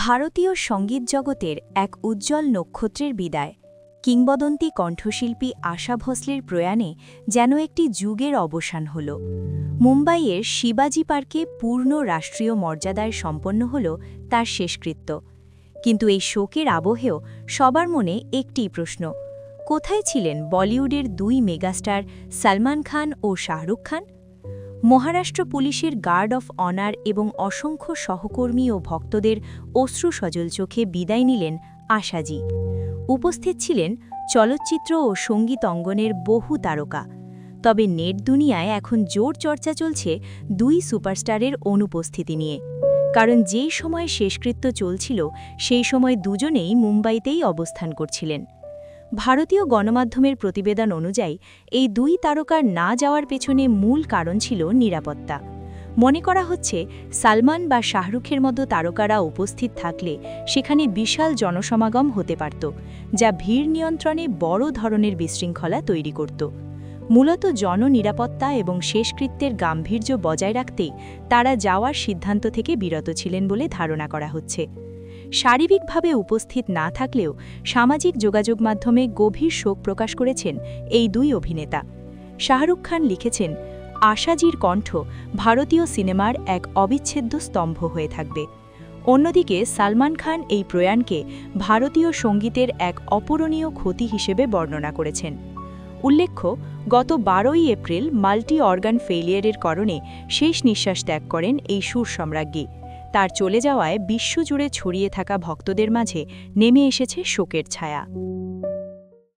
ভারতীয় সঙ্গীত জগতের এক উজ্জ্বল নক্ষত্রের বিদায়। কিংবদন্তি কণ্ঠশিল্পী আশা ভোসলের প্রয়াণে যেন একটি যুগের অবসান হল। মুম্বাইয়ের শিবাজি পার্কে পূর্ণ রাষ্ট্রীয় মর্যাদায় সম্পন্ন হল তার শেষকৃত্য। কিন্তু এই শোকের আবহেও সবার মনে একটিই প্রশ্ন, কোথায় ছিলেন বলিউডের দুই মেগাস্টার সলমান খান ও শাহরুখ খান? মহারাষ্ট্র পুলিশের গার্ড অফ অনার এবং অসংখ্য সহকর্মী ও ভক্তদের অশ্রুসজল চোখে বিদায় নিলেন আশাজি। উপস্থিত ছিলেন চলচ্চিত্র ও সঙ্গীত অঙ্গনের বহু তারকা। তবে নেট দুনিয়ায় এখন জোর চর্চা চলছে দুই সুপারস্টারের অনুপস্থিতি নিয়ে। কারণ যেই সময় শেষকৃত্য চলছিল সেই সময় দুজনেই মুম্বাইতেই অবস্থান করছিলেন। ভারতীয় গণমাধ্যমের প্রতিবেদন অনুযায়ী এই দুই তারকার না যাওয়ার পেছনে মূল কারণ ছিল নিরাপত্তা। মনে করা হচ্ছে সালমান বা শাহরুখের মতো তারকারা উপস্থিত থাকলে সেখানে বিশাল জনসমাগম হতে পারত, যা ভিড় নিয়ন্ত্রণে বড় ধরনের বিশৃঙ্খলা তৈরি করত। মূলত জননিরাপত্তা এবং শেষকৃত্যের গাম্ভীর্য বজায় রাখতেই তারা যাওয়ার সিদ্ধান্ত থেকে বিরত ছিলেন বলে ধারণা করা হচ্ছে। শারীরিকভাবে উপস্থিত না থাকলেও সামাজিক যোগাযোগ মাধ্যমে গভীর শোক প্রকাশ করেছেন এই দুই অভিনেতা। শাহরুখ খান লিখেছেন, আশাজির কণ্ঠ ভারতীয় সিনেমার এক অবিচ্ছেদ্য স্তম্ভ হয়ে থাকবে। অন্যদিকে সালমান খান এই প্রয়াণকে ভারতীয় সঙ্গীতের এক অপূরণীয় ক্ষতি হিসেবে বর্ণনা করেছেন। উল্লেখ্য, গত 12ই এপ্রিল মাল্টি অর্গান ফেইলিয়ারের কারণে শেষ নিঃশ্বাস ত্যাগ করেন এই সুর সম্রাজ্ঞী। তার চলে যাওয়ায় বিশ্বজুড়ে ছড়িয়ে থাকা ভক্তদের মাঝে নেমে এসেছে শোকের ছায়া।